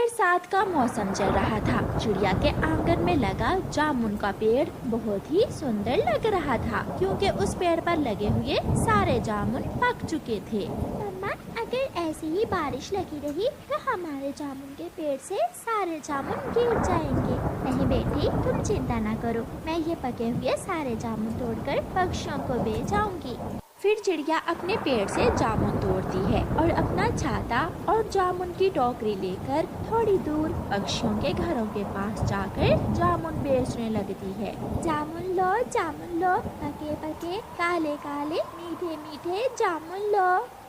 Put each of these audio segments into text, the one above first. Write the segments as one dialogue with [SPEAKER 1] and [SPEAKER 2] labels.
[SPEAKER 1] बरसात का मौसम चल रहा था। चिड़िया के आंगन में लगा जामुन का पेड़ बहुत ही सुंदर लग रहा था, क्योंकि उस पेड़ पर लगे हुए सारे जामुन पक चुके थे।
[SPEAKER 2] मम्मा, अगर ऐसी ही बारिश लगी रही तो हमारे जामुन के पेड़ से सारे जामुन गिर जाएंगे। नहीं बेटी, तुम चिंता ना करो, मैं ये पके हुए सारे जामुन तोड़कर पक्षियों को बेच आऊंगी।
[SPEAKER 1] फिर चिड़िया अपने पेड़ से जामुन तोड़ती है और अपना छाता और जामुन की टोकरी लेकर थोड़ी दूर पक्षियों के घरों के पास जाकर जामुन बेचने लगती है।
[SPEAKER 2] जामुन लो, पके पके काले काले मीठे मीठे जामुन लो।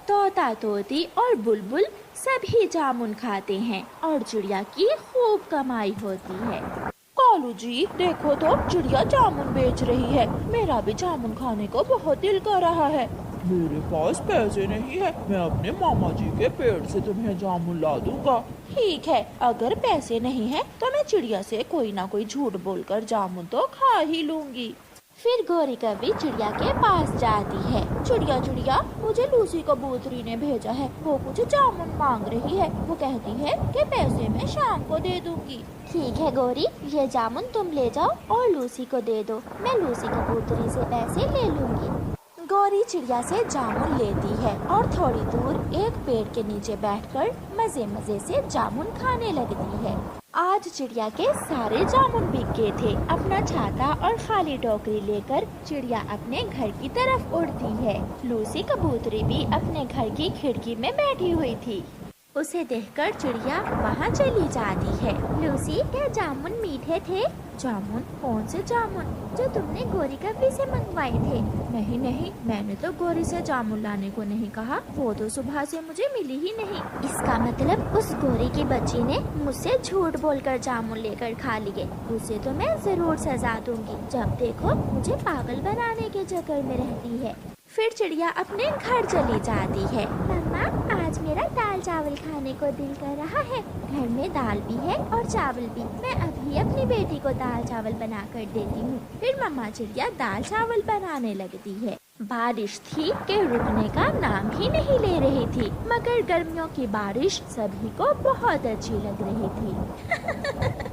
[SPEAKER 1] तोता तोती और बुलबुल सभी जामुन खाते हैं और चिड़िया की खूब कमाई होती है। कालू जी, देखो तो चिड़िया जामुन बेच रही है। मेरा भी जामुन खाने को बहुत दिल कर रहा है।
[SPEAKER 3] मेरे पास पैसे नहीं है, मैं अपने मामा जी के पेड़ से तुम्हें जामुन ला दूंगा।
[SPEAKER 1] ठीक है, अगर पैसे नहीं है तो मैं चिड़िया से कोई ना कोई झूठ बोलकर जामुन तो खा ही लूंगी। फिर गौरी कभी चिड़िया के पास जाती है। चिड़िया चिड़िया, मुझे लूसी कबूतरी ने भेजा है, वो मुझे जामुन मांग रही है। वो कहती है कि पैसे मैं शाम को दे दूंगी।
[SPEAKER 2] ठीक है गौरी, ये जामुन तुम ले जाओ और लूसी को दे दो, मैं लूसी कबूतरी से पैसे ले लूंगी।
[SPEAKER 1] गौरी चिड़िया से जामुन लेती है और थोड़ी दूर एक पेड़ के नीचे बैठकर मजे मजे से जामुन खाने लगती है। आज चिड़िया के सारे जामुन बिक गए थे। अपना छाता और खाली टोकरी लेकर चिड़िया अपने घर की तरफ उड़ती है। लूसी कबूतरी भी अपने घर की खिड़की में बैठी हुई थी। उसे देखकर चिड़िया वहाँ चली जाती है।
[SPEAKER 2] लूसी, क्या जामुन मीठे थे?
[SPEAKER 1] जामुन? कौन से जामुन?
[SPEAKER 2] जो तुमने गौरी कभी से मंगवाए थे।
[SPEAKER 1] नहीं नहीं, मैंने तो गौरी से जामुन लाने को नहीं कहा, वो तो सुबह से मुझे मिली ही नहीं।
[SPEAKER 2] इसका मतलब उस गौरी की बच्ची ने मुझसे झूठ बोलकर जामुन लेकर खा लिए। उसे तो मैं जरूर सजा दूंगी। जब देखो मुझे पागल बनाने के चक्कर में रहती है।
[SPEAKER 1] फिर चिड़िया अपने घर चली जाती है।
[SPEAKER 2] मम्मा, आज मेरा दाल चावल खाने को दिल कर रहा है। घर में दाल भी है और चावल भी। मैं अभी अपनी बेटी को दाल चावल बना कर देती हूँ।
[SPEAKER 1] फिर मम्मा चिड़िया दाल चावल बनाने लगती है। बारिश थी कि रुकने का नाम ही नहीं ले रही थी, मगर गर्मियों की बारिश सभी को बहुत अच्छी लग रही थी।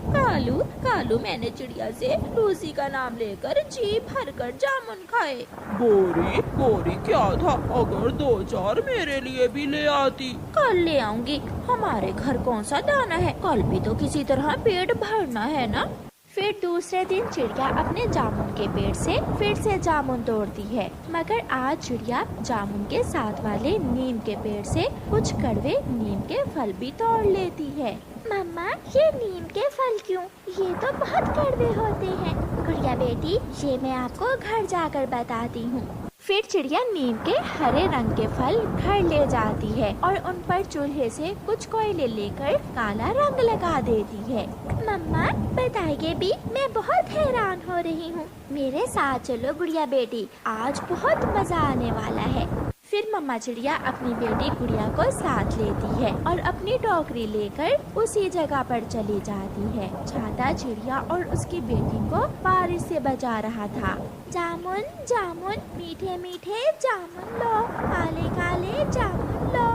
[SPEAKER 1] कालू, मैंने चिड़िया से लूसी का नाम लेकर जी भरकर जामुन खाए।
[SPEAKER 3] गौरी क्या था, अगर 2-4 मेरे लिए भी ले आती।
[SPEAKER 1] कल ले आऊंगी, हमारे घर कौन सा दाना है, कल भी तो किसी तरह पेट भरना है ना। फिर दूसरे दिन चिड़िया अपने जामुन के पेड़ से फिर से जामुन तोड़ती है, मगर आज चिड़िया जामुन के साथ वाले नीम के पेड़ से कुछ कड़वे नीम के फल भी तोड़ लेती है।
[SPEAKER 2] मम्मा, ये नीम के फल क्यों? ये तो बहुत कड़वे होते हैं। गुड़िया बेटी, ये मैं आपको घर जाकर बताती हूँ।
[SPEAKER 1] फिर चिड़िया नीम के हरे रंग के फल घर ले जाती है और उन पर चूल्हे से कुछ कोयले लेकर काला रंग लगा देती है।
[SPEAKER 2] मम्मा, बताइए भी, मैं बहुत हैरान हो रही हूँ। मेरे साथ चलो गुड़िया बेटी, आज बहुत मजा आने वाला है।
[SPEAKER 1] फिर मम्मा चिड़िया अपनी बेटी गुड़िया को साथ लेती है और अपनी टोकरी लेकर उसी जगह पर चली जाती है। छाता चिड़िया और उसकी बेटी को बारिश से बचा रहा था।
[SPEAKER 2] जामुन जामुन, मीठे मीठे जामुन लो, काले काले जामुन लो।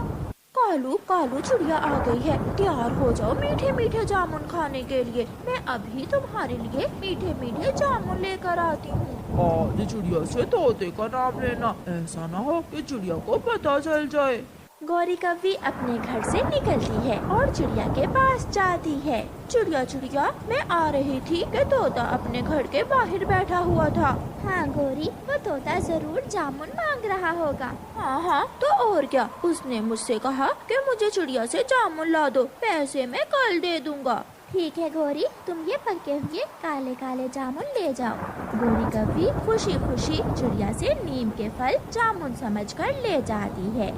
[SPEAKER 1] कालू चिड़िया आ गई है, तैयार हो जाओ मीठे मीठे जामुन खाने के लिए। मैं अभी तुम्हारे लिए मीठे मीठे जामुन लेकर आती हूँ।
[SPEAKER 3] आज चिड़िया से तोते का नाम लेना, ऐसा ना हो कि चिड़िया को पता चल जाए।
[SPEAKER 1] गौरी कभी अपने घर से निकलती है और चिड़िया के पास जाती है। चिड़िया, मैं आ रही थी कि तोता अपने घर के बाहर बैठा हुआ था।
[SPEAKER 2] हाँ गौरी, वो तोता जरूर जामुन मांग रहा होगा।
[SPEAKER 1] हाँ, तो और क्या, उसने मुझसे कहा कि मुझे चिड़िया से जामुन ला दो, पैसे मैं कल दे दूंगा।
[SPEAKER 2] ठीक है गौरी, तुम ये पके हुए काले काले जामुन ले जाओ।
[SPEAKER 1] गौरी कभी खुशी खुशी चिड़िया से नीम के फल जामुन समझकर ले जाती है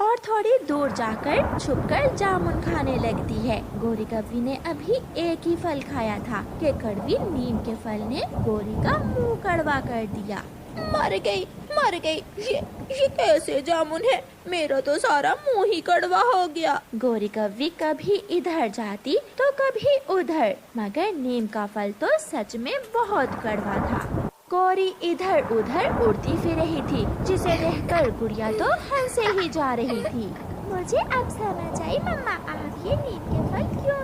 [SPEAKER 1] और थोड़ी दूर जाकर छुपकर जामुन खाने लगती है। गौरी कव्वी ने अभी एक ही फल खाया था कि कड़वी नीम के फल ने गौरी का मुंह कड़वा कर दिया। मर गई, ये कैसे जामुन है, मेरा तो सारा मुंह ही कड़वा हो गया। गौरी कव्वी कभी इधर जाती तो कभी उधर, मगर नीम का फल तो सच में बहुत कड़वा था। गौरी इधर उधर उड़ती फिर रही थी, जिसे देखकर गुड़िया तो हंसे ही जा रही थी।
[SPEAKER 2] मुझे अब समझ आई मम्मा, आप ये नीम के फल क्यों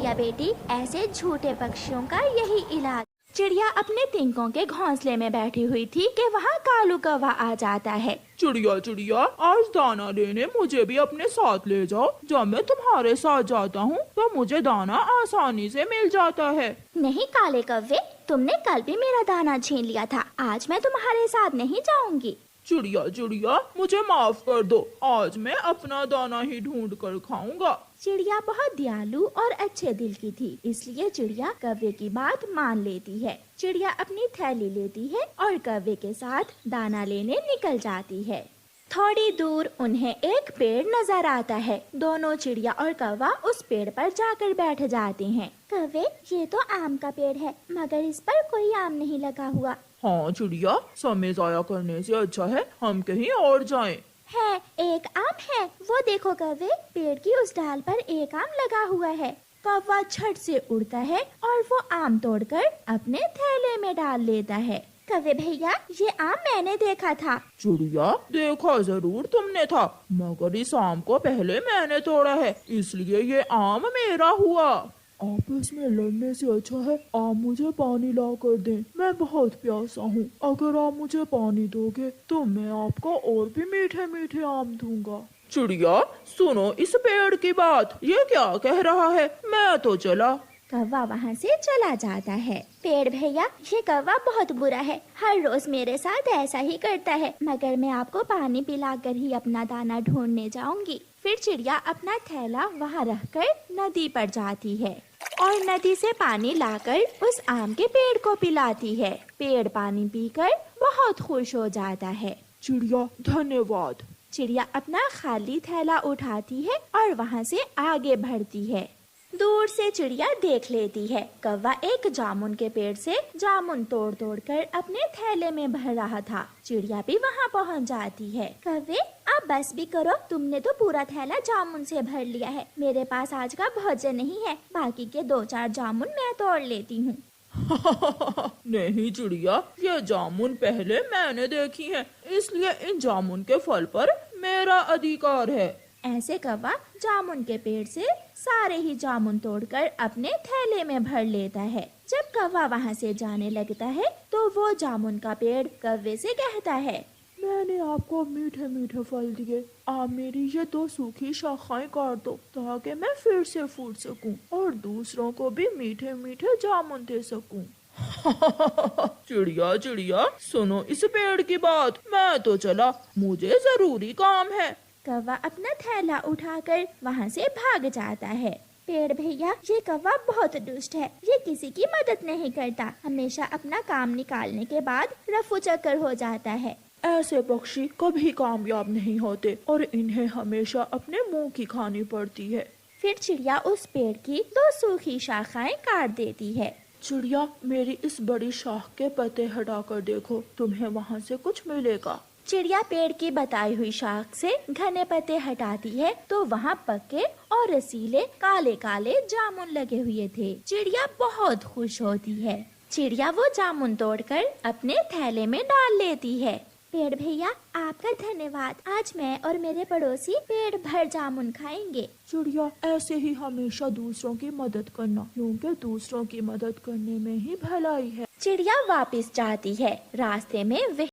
[SPEAKER 1] चिड़िया बेटी, ऐसे झूठे पक्षियों का यही इलाज। चिड़िया अपने तिनकों के घोंसले में बैठी हुई थी कि वहाँ कालू कौवा आ जाता है।
[SPEAKER 3] चिड़िया चिड़िया, आज दाना लेने मुझे भी अपने साथ ले जाओ। जब मैं तुम्हारे साथ जाता हूँ तो मुझे दाना आसानी से मिल जाता है।
[SPEAKER 1] नहीं काले कौवे, तुमने कल भी मेरा दाना छीन लिया था। आज मैं तुम्हारे साथ नहीं जाऊंगी।
[SPEAKER 3] चिड़िया चिड़िया, मुझे माफ कर दो। आज मैं अपना दाना ही ढूंढ कर खाऊंगा।
[SPEAKER 1] चिड़िया बहुत दयालु और अच्छे दिल की थी, इसलिए चिड़िया कौवे की बात मान लेती है। चिड़िया अपनी थैली लेती है और कौवे के साथ दाना लेने निकल जाती है। थोड़ी दूर उन्हें एक पेड़ नजर आता है। दोनों चिड़िया और कौवा उस पेड़ पर जाकर बैठ जाते हैं।
[SPEAKER 2] कौवे, ये तो आम का पेड़ है, मगर इस पर कोई आम नहीं लगा हुआ।
[SPEAKER 3] हाँ चिड़िया, समय जाया करने से अच्छा है हम कहीं और जाएं।
[SPEAKER 2] है, एक आम है, वो देखो कौवे, पेड़ की उस डाल पर एक आम लगा हुआ है।
[SPEAKER 1] कौवा झट से उड़ता है और वो आम तोड़कर अपने थैले में डाल लेता है।
[SPEAKER 2] कौवे भैया, ये आम मैंने देखा था।
[SPEAKER 3] चिड़िया, देखा जरूर तुमने था, मगर इस आम को पहले मैंने तोड़ा है, इसलिए ये आम मेरा हुआ। आपस में लड़ने से अच्छा है आप मुझे पानी ला कर दें। मैं बहुत प्यासा हूँ। अगर आप मुझे पानी दोगे तो मैं आपको और भी मीठे मीठे आम दूंगा। चिड़िया, सुनो इस पेड़ की बात, ये क्या कह रहा है? मैं तो चला।
[SPEAKER 1] कौवा वहाँ से चला जाता है।
[SPEAKER 2] पेड़ भैया, ये कौवा बहुत बुरा है, हर रोज मेरे साथ ऐसा ही करता है, मगर मैं आपको पानी पिलाकर ही अपना दाना ढूंढने जाऊंगी।
[SPEAKER 1] फिर चिड़िया अपना थैला वहाँ रखकर नदी पर जाती है और नदी से पानी लाकर उस आम के पेड़ को पिलाती है। पेड़ पानी पीकर बहुत खुश हो जाता है।
[SPEAKER 3] चिड़िया, धन्यवाद।
[SPEAKER 1] चिड़िया अपना खाली थैला उठाती है और वहाँ से आगे बढ़ती है। दूर से चिड़िया देख लेती है कौवा एक जामुन के पेड़ से जामुन तोड़ तोड़ कर अपने थैले में भर रहा था। चिड़िया भी वहाँ पहुँच जाती है।
[SPEAKER 2] कौवे, अब बस भी करो, तुमने तो पूरा थैला जामुन से भर लिया है। मेरे पास आज का भोजन नहीं है, बाकी के 2-4 जामुन मैं तोड़ लेती हूँ।
[SPEAKER 3] नहीं चिड़िया, ये जामुन पहले मैंने देखी है, इसलिए इन जामुन के फल पर मेरा अधिकार है।
[SPEAKER 1] ऐसे कौवा जामुन के पेड़ से सारे ही जामुन तोड़कर अपने थैले में भर लेता है। जब कौवा वहाँ से जाने लगता है तो वो जामुन का पेड़ कौवे से कहता है,
[SPEAKER 3] मैंने आपको मीठे मीठे फल दिए, आप मेरी ये 2 सूखी शाखाएं काट दो ताकि मैं फिर से फूट सकूं और दूसरों को भी मीठे मीठे जामुन दे सकूं। चिड़िया चिड़िया, सुनो इस पेड़ की बात, मैं तो चला, मुझे जरूरी काम है।
[SPEAKER 1] कौवा अपना थैला उठाकर वहाँ से भाग जाता है।
[SPEAKER 2] पेड़ भैया, ये कौवा बहुत दुष्ट है, ये किसी की मदद नहीं करता, हमेशा अपना काम निकालने के बाद रफू चक्कर हो जाता है।
[SPEAKER 3] ऐसे पक्षी कभी कामयाब नहीं होते और इन्हें हमेशा अपने मुंह की खानी पड़ती है।
[SPEAKER 1] फिर चिड़िया उस पेड़ की 2 सूखी शाखाएं काट देती है।
[SPEAKER 3] चिड़िया, मेरी इस बड़ी शाख के पत्ते हटाकर देखो, तुम्हें वहाँ से कुछ मिलेगा।
[SPEAKER 1] चिड़िया पेड़ की बताई हुई शाख से घने पत्ते हटाती है तो वहाँ पक्के और रसीले काले काले जामुन लगे हुए थे। चिड़िया बहुत खुश होती है। चिड़िया वो जामुन तोड़कर अपने थैले में डाल लेती है।
[SPEAKER 2] पेड़ भैया, आपका धन्यवाद, आज मैं और मेरे पड़ोसी पेड़ भर जामुन खाएंगे।
[SPEAKER 3] चिड़िया, ऐसे ही हमेशा दूसरों की मदद करना, क्योंकि दूसरों की मदद करने में ही भलाई है।
[SPEAKER 1] चिड़िया वापस जाती है। रास्ते में